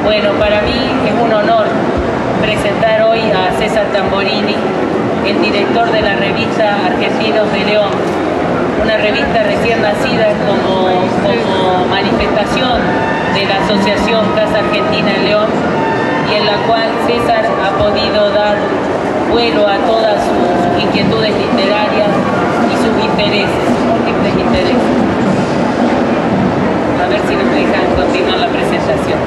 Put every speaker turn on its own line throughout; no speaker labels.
Bueno, para mí es un honor presentar hoy a César Tamborini, el director de la revista Argentinos de León, una revista recién nacida como manifestación de la Asociación Casa Argentina en León, y en la cual César ha podido dar vuelo a todas sus inquietudes literarias y sus intereses, múltiples intereses. A ver si nos dejan continuar la presentación.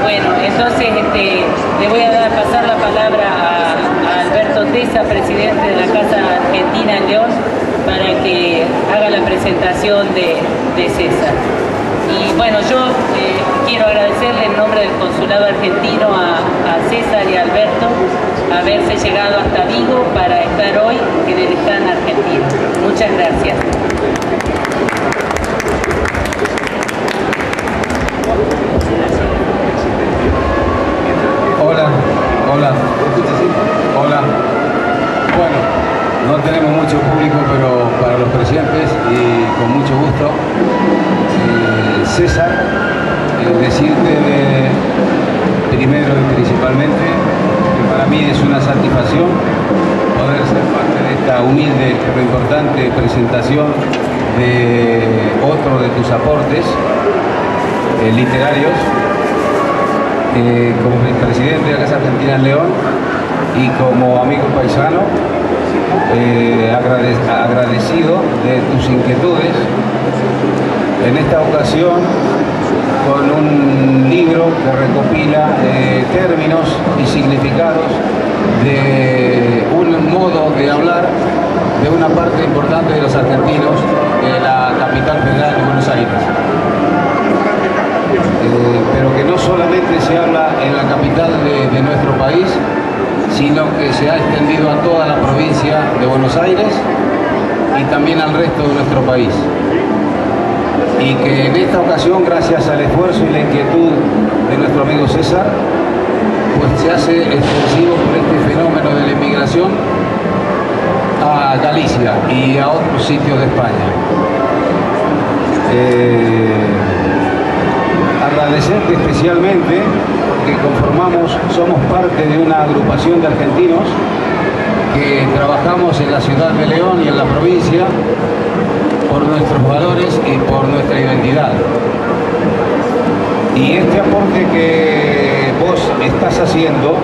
Bueno, entonces le voy a pasar la palabra a Alberto Tesa, presidente de la Casa Argentina en León, para que haga la presentación de César. Y bueno, yo quiero agradecerle en nombre del Consulado Argentino a César y a Alberto haberse llegado hasta Vigo para estar hoy en el stand argentino. Muchas gracias.
Hola. Bueno, no tenemos mucho público, pero para los presentes y con mucho gusto. César, decirte primero y principalmente que para mí es una satisfacción poder ser parte de esta humilde pero importante presentación de otro de tus aportes literarios. Como presidente de la Casa Argentina en León y como amigo paisano, agradecido de tus inquietudes, en esta ocasión con un libro que recopila términos y significados de un modo de hablar de una parte importante de los argentinos de la capital federal de Buenos Aires. Pero que no solamente se habla en la capital de nuestro país, sino que se ha extendido a toda la provincia de Buenos Aires y también al resto de nuestro país. Y que en esta ocasión, gracias al esfuerzo y la inquietud de nuestro amigo César, pues se hace extensivo por este fenómeno de la inmigración a Galicia y a otros sitios de España. Agradecerte especialmente que somos parte de una agrupación de argentinos que trabajamos en la ciudad de León y en la provincia por nuestros valores y por nuestra identidad. Y este aporte que vos estás haciendo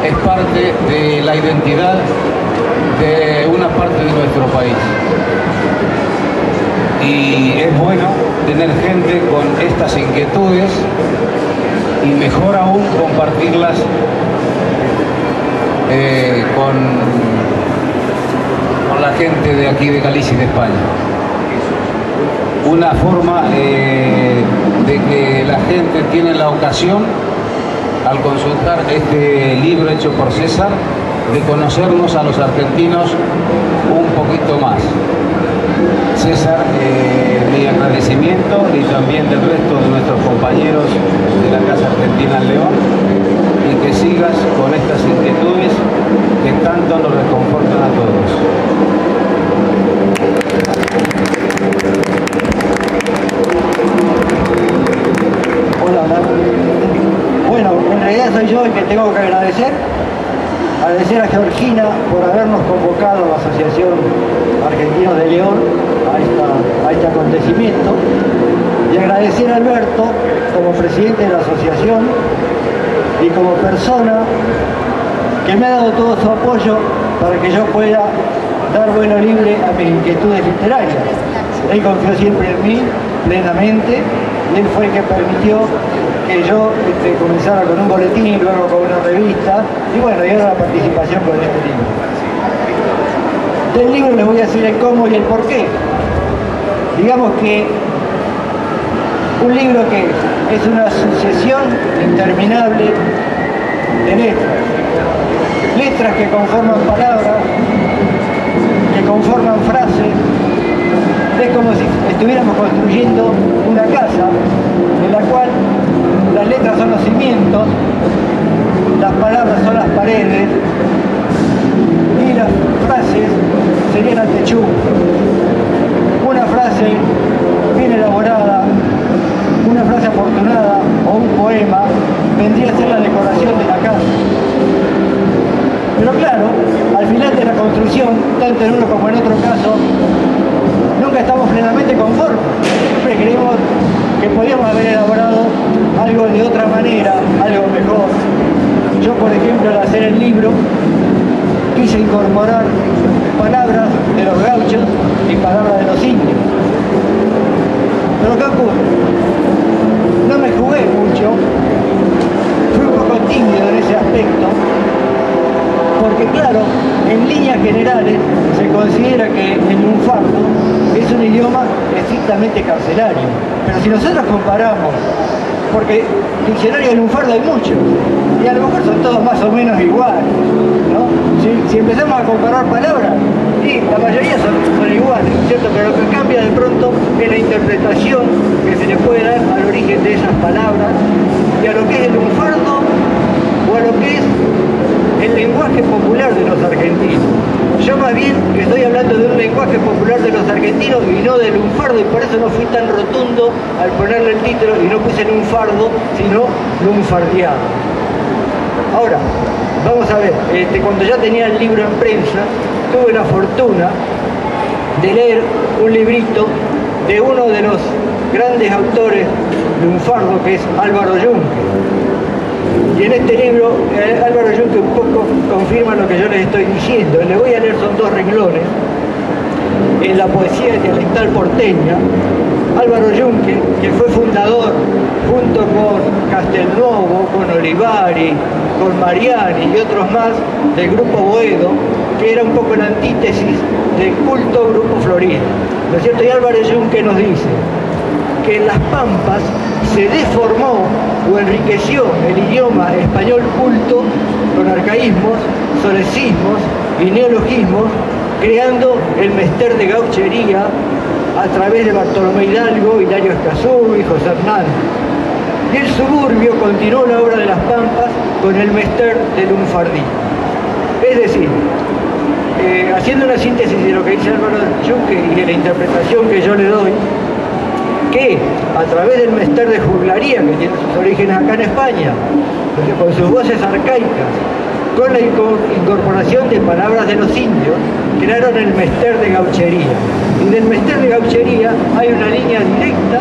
es parte de la identidad de una parte de nuestro país. Y es bueno tener gente con estas inquietudes y mejor aún compartirlas con la gente de aquí de Galicia y de España. Una forma de que la gente tiene la ocasión, al consultar este libro hecho por César, de conocernos a los argentinos un poquito más. César, mi agradecimiento y también del resto de nuestros compañeros de la Casa Argentina en León, y que sigas con estas inquietudes que tanto nos reconfortan a todos.
Hola. Bueno, en realidad soy yo el que tengo que agradecer a Georgina por habernos convocado a la Asociación Argentinos de León a este acontecimiento, y agradecer a Alberto como presidente de la asociación y como persona que me ha dado todo su apoyo para que yo pueda dar vuelo libre a mis inquietudes literarias. Él confió siempre en mí plenamente, y él fue el que permitió que yo comenzara con un boletín y luego con una revista, y bueno, y ahora la participación con este libro. Del libro les voy a decir el cómo y el por qué. Digamos que un libro que es una sucesión interminable de letras que conforman palabras, que conforman frases. Es como si estuviéramos construyendo una casa en la cual las letras son los cimientos, las palabras son las paredes y las frases serían el techú. Una frase bien elaborada, una frase afortunada o un poema tanto en uno como en otro caso, nunca estamos plenamente conformes. Siempre creemos que podíamos haber elaborado algo de otra manera, algo mejor. Yo, por ejemplo, al hacer el libro, quise incorporar palabras de los gauchos y palabras de los indios. Pero ¿qué ocurre? No me jugué mucho, fui un poco tímido en ese aspecto, porque claro, en líneas generales se considera que el lunfardo es un idioma estrictamente carcelario. Pero si nosotros comparamos, porque diccionarios de lunfardo hay muchos, y a lo mejor son todos más o menos iguales, ¿no? Si empezamos a comparar palabras, sí, la mayoría son iguales, ¿cierto? Pero lo que cambia de pronto es la interpretación que se le puede dar al origen de esas palabras y a lo que es el lunfardo o a lo que es el lenguaje popular de los argentinos. Yo más bien estoy hablando de un lenguaje popular de los argentinos y no del lunfardo, y por eso no fui tan rotundo al ponerle el título y no puse lunfardo, sino lunfardeado. Ahora, vamos a ver, cuando ya tenía el libro en prensa, tuve la fortuna de leer un librito de uno de los grandes autores lunfardo, que es Álvaro Yunque. Y en este libro, Álvaro Yunque un poco confirma lo que yo les estoy diciendo. Les voy a leer, son 2 renglones. En la poesía dialectal porteña, Álvaro Yunque, que fue fundador, junto con Castelnuovo, con Olivari, con Mariani y otros más, del Grupo Boedo, que era un poco la antítesis del culto Grupo Florida. ¿No es cierto? Y Álvaro Yunque nos dice que en las Pampas se deformó o enriqueció el idioma español culto con arcaísmos, solecismos y neologismos, creando el mester de gauchería a través de Bartolomé Hidalgo, Hilario Escazú y José Hernández. Y el suburbio continuó la obra de las Pampas con el mester de lunfardí. Es decir, haciendo una síntesis de lo que dice Álvaro Yunque y de la interpretación que yo le doy, que a través del mester de juglaría, que tiene sus orígenes acá en España, con sus voces arcaicas, con la incorporación de palabras de los indios, crearon el mester de gauchería. Y del mester de gauchería hay una línea directa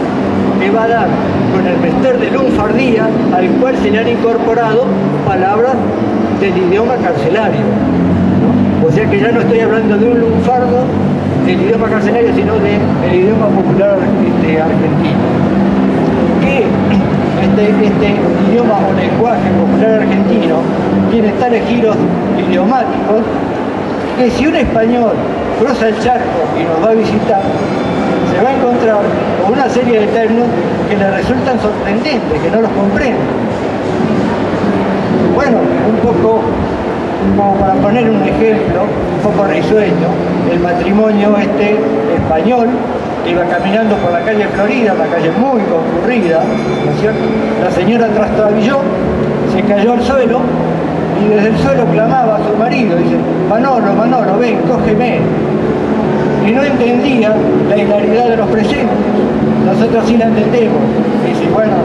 que va a dar con el mester de lunfardía, al cual se le han incorporado palabras del idioma carcelario, ¿no? O sea que ya no estoy hablando de un lunfardo del idioma carcelario, sino del idioma popular argentino. Que este idioma o lenguaje popular argentino tiene tales giros idiomáticos que si un español cruza el charco y nos va a visitar, se va a encontrar con una serie de términos que le resultan sorprendentes, que no los comprende. Bueno, un poco como para poner un ejemplo, un poco risueño, el matrimonio español que iba caminando por la calle Florida, una calle muy concurrida, ¿no es cierto? La señora trastabilló, se cayó al suelo y desde el suelo clamaba a su marido, dice: Manolo, Manolo, ven, cógeme. Y no entendía la hilaridad de los presentes. Nosotros sí la entendemos. Y si, bueno,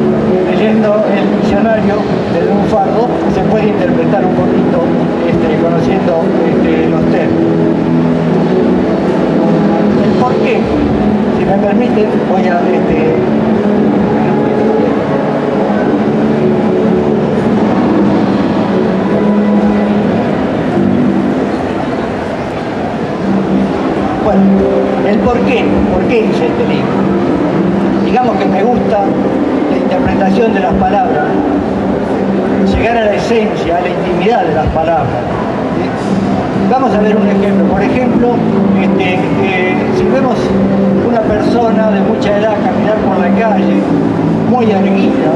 leyendo el diccionario del lunfardo se puede interpretar un poquito conociendo los términos. El por qué, si me permiten, voy a bueno, el por qué hice este libro. Digamos que me gusta la interpretación de las palabras, llegar a la esencia, a la intimidad de las palabras. Vamos a ver un ejemplo. Por ejemplo, si vemos una persona de mucha edad caminar por la calle, muy erguida,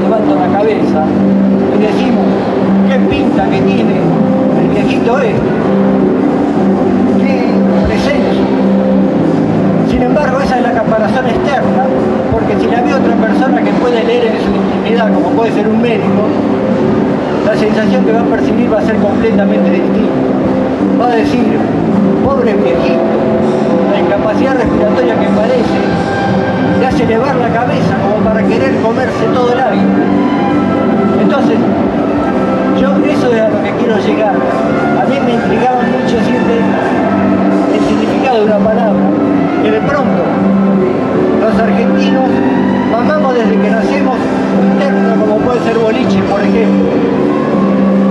levanta la cabeza y decimos: ¿qué pinta que tiene el viejito este? ¿Qué presencia? Sin embargo, esa es la caparazón externa, porque si la ve otra persona que puede leer en su intimidad, como puede ser un médico, la sensación que va a percibir va a ser completamente distinta. Va a decir: pobre viejito, la incapacidad respiratoria que padece le hace elevar la cabeza como para querer comerse todo el hábito. Entonces, Eso es a lo que quiero llegar. A mí me intrigaba mucho siempre el significado de una palabra, que de pronto los argentinos mamamos desde que nacemos un término como puede ser boliche, por ejemplo.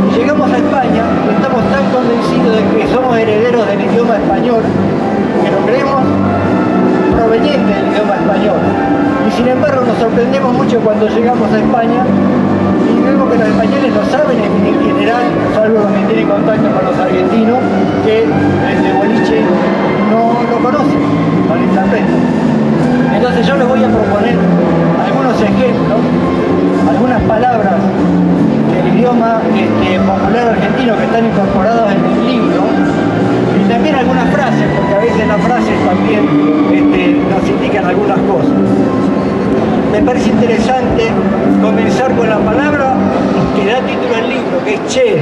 Y llegamos a España y estamos tan convencidos de que somos herederos del idioma español, que lo creemos proveniente del idioma español. Y sin embargo nos sorprendemos mucho cuando llegamos a España y vemos que los españoles no saben en general, salvo los que tienen contacto con los argentinos, que el de boliche no lo conocen, no lo interpretan. Entonces yo les voy a proponer algunos ejemplos, algunas palabras del idioma popular argentino que están incorporadas en el libro, y también algunas frases, porque a veces las frases también nos indican algunas cosas. Me parece interesante comenzar con la palabra que da título al libro, que es che.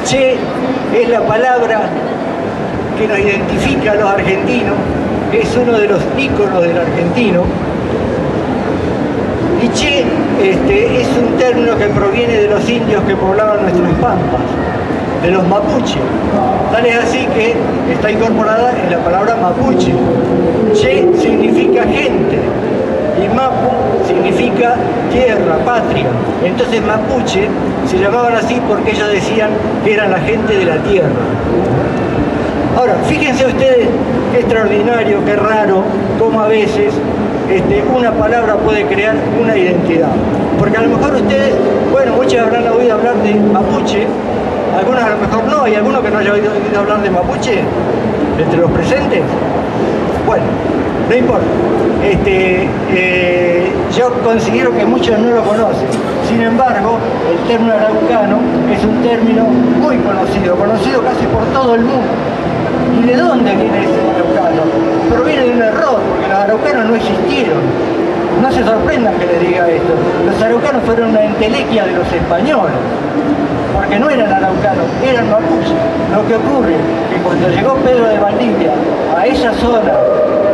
Che es la palabra que nos identifica a los argentinos, es uno de los íconos del argentino. Y che es un término que proviene de los indios que poblaban nuestras pampas, de los mapuche. Tal es así que está incorporada en la palabra mapuche. Che significa gente y mapu significa tierra, patria. Entonces mapuche se llamaban así porque ellos decían que eran la gente de la tierra. Ahora, fíjense ustedes qué extraordinario, qué raro, cómo a veces una palabra puede crear una identidad. Porque a lo mejor ustedes, bueno, muchos habrán oído hablar de mapuche, algunos a lo mejor no. ¿Hay alguno que no haya oído hablar de mapuche entre los presentes? Bueno, no importa. Yo considero que muchos no lo conocen. Sin embargo, el término araucano es un término muy conocido casi por todo el mundo. ¿Y de dónde viene ese araucano? Proviene de un error, porque los araucanos no existieron. No se sorprendan que les diga esto. Los araucanos fueron una entelequia de los españoles, porque no eran araucanos, eran mapuches. Lo que ocurre es que cuando llegó Pedro de Valdivia a esa zona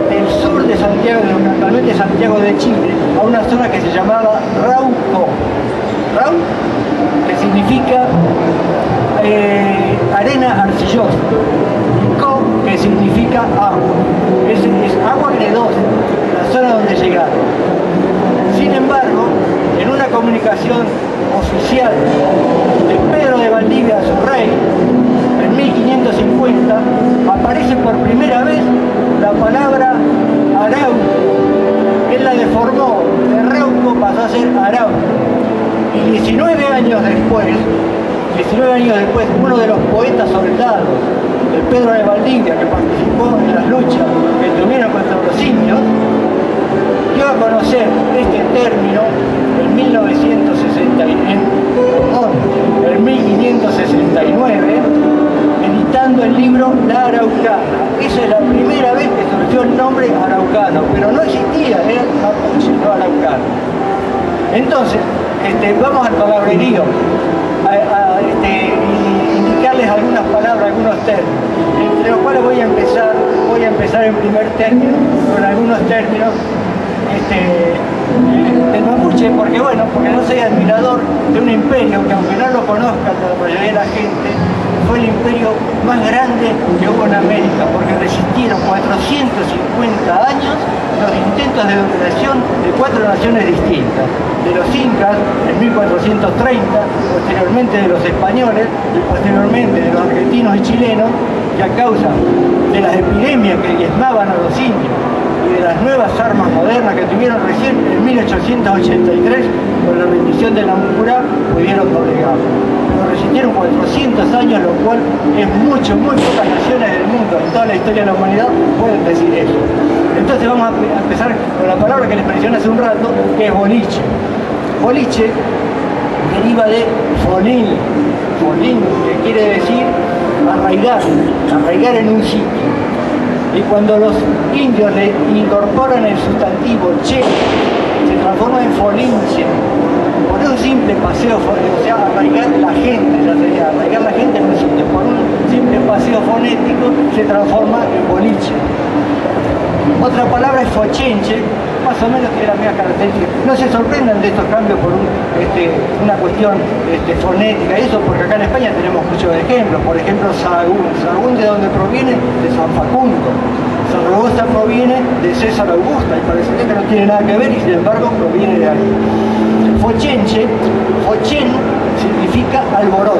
del sur de Santiago, actualmente Santiago de Chile, a una zona que se llamaba Rauco. Rau, que significa arena arcillosa. Co, que significa agua. Es agua gredosa, la zona donde llegaron. Sin embargo, en una comunicación oficial de Pedro de Valdivia a su rey, en 1550, aparece por primera vez la palabra arauco. Él la deformó, de rauco pasó a ser arauco. Y 19 años después, uno de los poetas soldados de Pedro de Valdivia, que participó en las luchas que tuvieron contra los indios, dio a conocer este término en 1569, editando el libro La Araucana. Esa es la primera vez que surgió el nombre araucano, pero no existía, era mapuche, no araucano. Entonces, vamos al palabrerío, indicarles algunas palabras, algunos términos, entre los cuales voy a empezar en primer término, con algunos términos del mapuche, porque no soy admirador de un imperio que, aunque no lo conozca la mayoría de la gente, fue el imperio más grande que hubo en América, porque resistieron 450 años los intentos de dominación de 4 naciones distintas, de los incas en 1430, posteriormente de los españoles y posteriormente de los argentinos y chilenos, que a causa de las epidemias que diezmaban a los indios y de las nuevas armas modernas que tuvieron recién en 1883, con la bendición de la Mucurá, pudieron doblegarlo. Pero resistieron 400 años, lo cual es muy pocas naciones del mundo, en toda la historia de la humanidad, pueden decir eso. Entonces vamos a empezar con la palabra que les mencioné hace un rato, que es boliche. Boliche deriva de folín, que quiere decir arraigar en un sitio. Y cuando los indios le incorporan el sustantivo che, se transforma en folinche, por un simple paseo, o sea, arraigar la gente, arraigar la gente en un sitio, por un simple paseo fonético se transforma en boliche. Otra palabra es fochenche, más o menos tiene las mismas características. No se sorprendan de estos cambios por una cuestión fonética y eso, porque acá en España tenemos muchos ejemplos. Por ejemplo, Sahagún. Sahagún, ¿de dónde proviene? De San Facundo. Zaragoza proviene de César Augusta y parece que no tiene nada que ver y sin embargo proviene de ahí. Fochenche, Fochen significa alboroto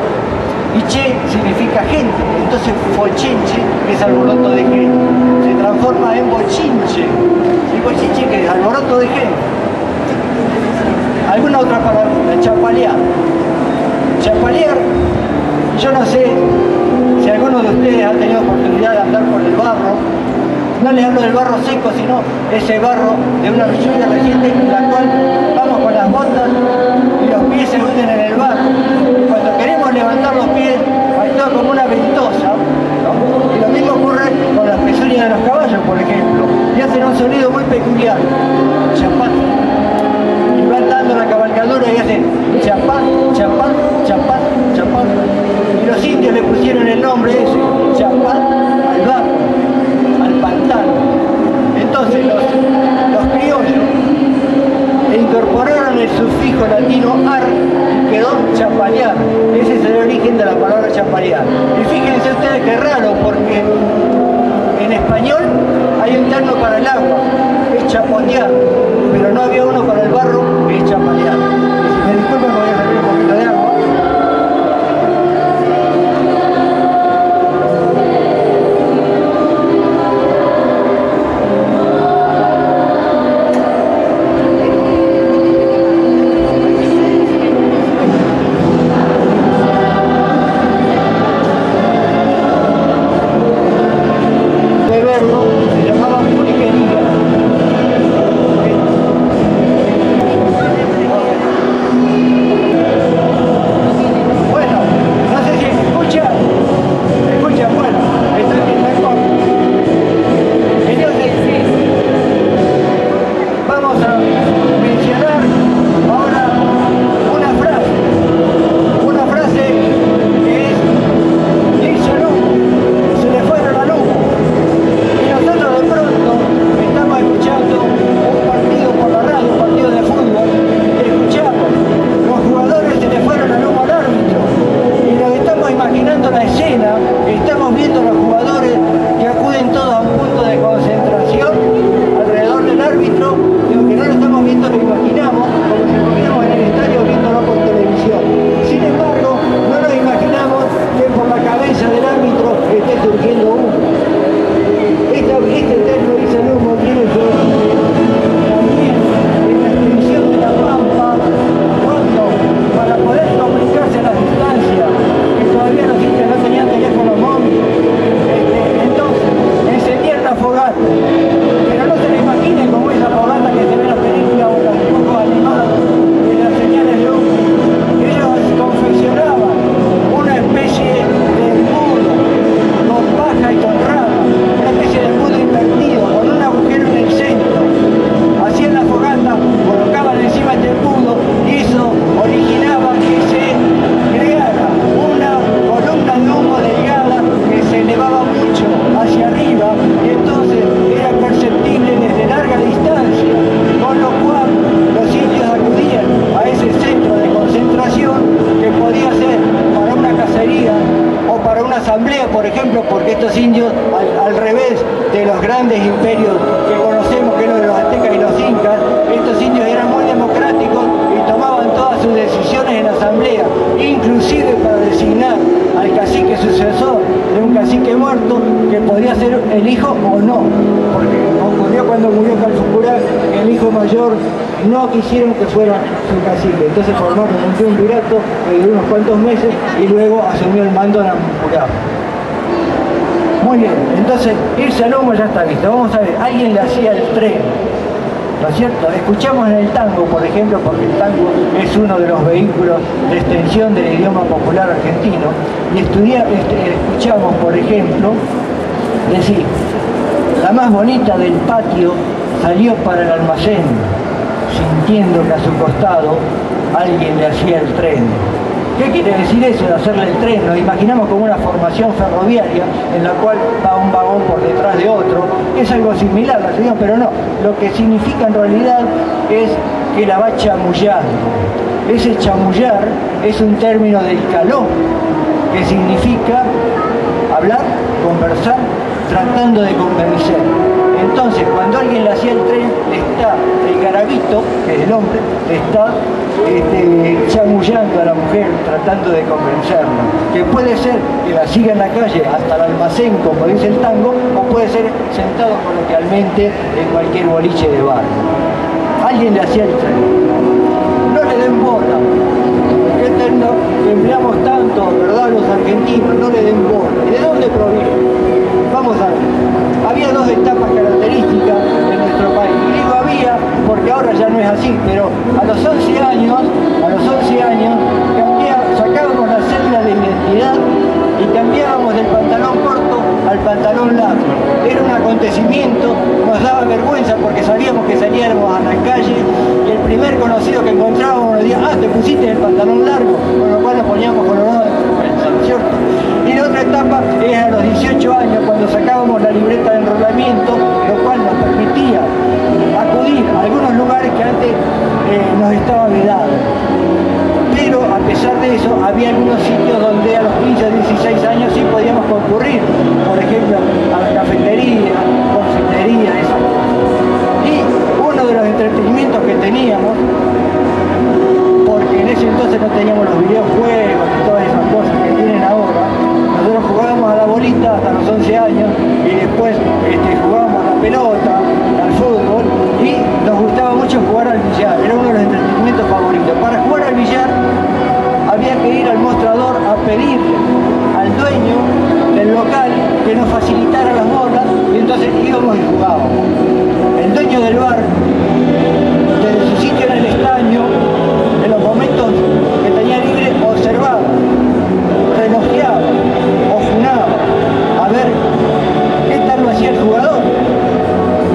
y Che significa gente, entonces Fochenche es alboroto de gente, se transforma en Bochinche, y Bochinche que es alboroto de gente. ¿Alguna otra palabra? Chapalear. Chapalear, yo no sé si alguno de ustedes ha tenido oportunidad de andar por el barro. No les hablo del barro seco, sino ese barro de una lluvia reciente en la cual vamos con las botas y los pies se hunden en el barro. Cuando queremos levantar los pies, hay todo como una ventosa, ¿no? Y lo mismo ocurre con las pezuñas de los caballos, por ejemplo, y hacen un sonido muy peculiar, chapán. Y van dando la cabalgadura y hacen chapán, chapán, chapán, chapán. Y los indios le pusieron el nombre ese, chapán al barro, al pantano. Entonces los criollos incorporaron el sufijo latino ar y quedó chapalear. Ese es el origen de la palabra chapalear. Y fíjense ustedes qué raro, porque en español hay un término para el agua, es chapotear, pero no había uno para el barro, que es chapalear. Y si me disculpan, me voy a servir un poquito de agua. Por ejemplo, porque estos indios, al revés de los grandes imperios que conocemos, que eran los aztecas y los incas, estos indios eran muy democráticos y tomaban todas sus decisiones en asamblea, inclusive para designar al cacique sucesor de un cacique muerto, que podría ser el hijo o no, porque ocurrió cuando murió Calfucurá, que el hijo mayor no quisieron que fuera su cacique, entonces formaron un triunvirato que duró unos cuantos meses y luego asumió el mando Nampurá. Muy bien, entonces irse al humo ya está listo. Vamos a ver, alguien le hacía el tren, ¿no es cierto? Escuchamos en el tango, por ejemplo, porque el tango es uno de los vehículos de extensión del idioma popular argentino, y escuchamos, por ejemplo, decir: la más bonita del patio salió para el almacén, sintiendo que a su costado alguien le hacía el tren. ¿Qué quiere decir eso de hacerle el tren? Nos imaginamos como una formación ferroviaria en la cual va un vagón por detrás de otro. Es algo similar, pero no. Lo que significa en realidad es que la va chamullando. Ese chamullar es un término del caló, que significa hablar, conversar, tratando de convencer. Entonces, cuando alguien le hacía el tren, está el garabito, que es el hombre, está chamullando a la mujer, tratando de convencerla. Que puede ser que la siga en la calle hasta el almacén, como dice el tango, o puede ser sentado coloquialmente en cualquier boliche de bar. Alguien le hacía el tren. No le den bola. ¿Qué eterno que empleamos tanto, verdad, los argentinos? No le den bola. ¿Y de dónde proviene? Vamos a ver. Había dos etapas características en nuestro país. Y digo había porque ahora ya no es así, pero a los 11 años sacábamos la cédula de identidad y cambiábamos del pantalón corto al pantalón largo. Era un acontecimiento, nos daba vergüenza porque sabíamos que salíamos a la calle y el primer conocido que encontrábamos nos decía, ah, te pusiste el pantalón largo, con lo cual nos poníamos con honor de vergüenza, ¿cierto? Y la otra etapa es a los 18 años, cuando sacábamos la libreta de enrolamiento, lo cual nos permitía acudir a algunos lugares que antes nos estaba vedado. Pero a pesar de eso, había algunos sitios donde a los 15 o 16 años sí podíamos concurrir, por ejemplo, a la cafetería, confitería, esas cosas. Y uno de los entretenimientos que teníamos, porque en ese entonces no teníamos los videojuegos y todas esas cosas que tienen ahora, nosotros jugábamos a la bolita hasta los 11 años y después jugábamos a la pelota, al fútbol, y nos gustaba mucho jugar al billar, era uno de los entretenimientos favoritos. Para jugar al billar había que ir al mostrador a pedirle al dueño del local que nos facilitara las bolas y entonces íbamos y jugábamos. El dueño del bar, desde su sitio en el estaño, en los momentos que tenía libre, observaba, relojeaba o funaba a ver qué tal lo hacía el jugador,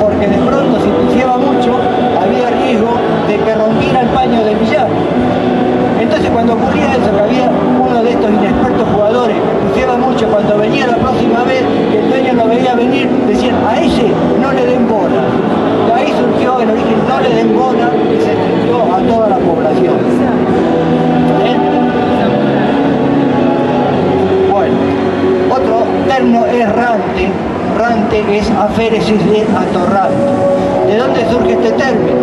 porque de pronto si pifiaba mucho había riesgo de que rompiera el paño del billar. Entonces cuando ocurría eso, que había uno de estos inexpertos jugadores que pifiaba mucho, cuando venía la próxima vez que el dueño lo veía venir, decían, a ese no le den bola. De ahí surgió el origen, no le den bola, y se extendió a toda la población. Bueno, otro término es rante. Rante es aféresis de atorrante. ¿De dónde surge este término?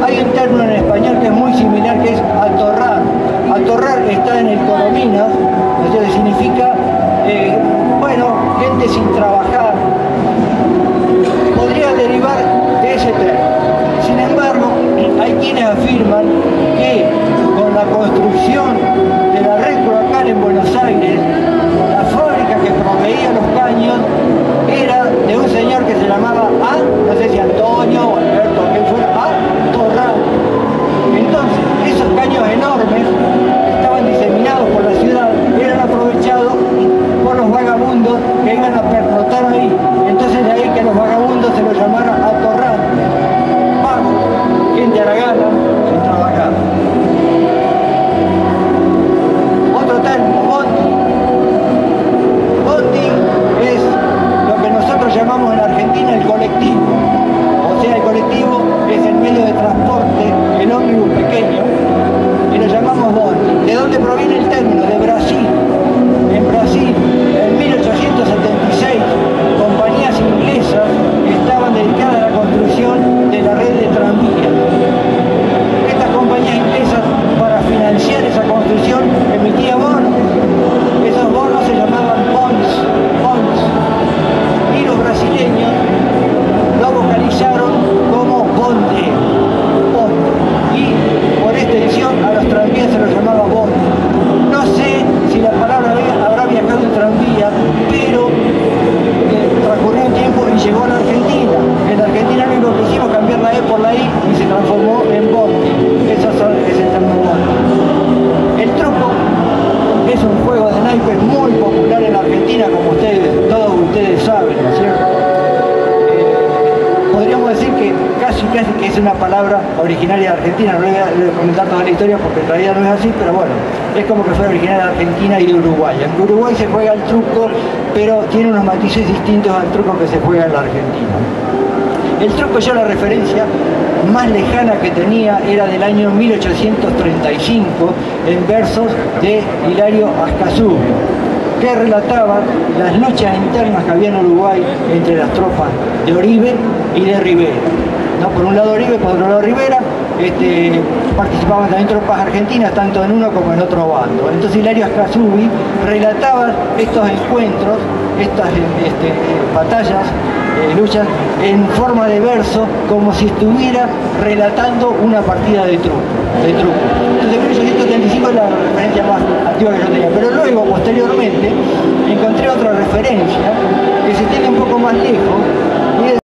Hay un término en español que es muy similar, que es atorrar. Atorrar está en el Corominas, que significa, gente sin trabajar. Podría derivar de ese término. Sin embargo, hay quienes afirman que con la construcción de la red cloacal en Buenos Aires, la fábrica que proveía los caños era de un señor que se llamaba no sé si Antonio o Alberto, que fue Torral. Entonces, esos caños enormes estaban diseminados por la ciudad, eran aprovechados por los vagabundos que iban a pernoctar una palabra originaria de Argentina. No voy a comentar toda la historia porque en realidad no es así, pero bueno, es como que fuera originaria de Argentina y de Uruguay. En Uruguay se juega el truco, pero tiene unos matices distintos al truco que se juega en la Argentina. El truco, yo la referencia más lejana que tenía era del año 1835 en versos de Hilario Ascasubio, que relataba las luchas internas que había en Uruguay entre las tropas de Oribe y de Rivera. ¿No? Por un lado Oribe, por otro lado Rivera, participaban también tropas argentinas, tanto en uno como en otro bando. Entonces Hilario Ascasubi relataba estos encuentros, estas batallas, luchas, en forma de verso, como si estuviera relatando una partida de truco. Entonces 1835 es la referencia más antigua que yo tenía, pero luego, posteriormente, encontré otra referencia que se tiene un poco más lejos,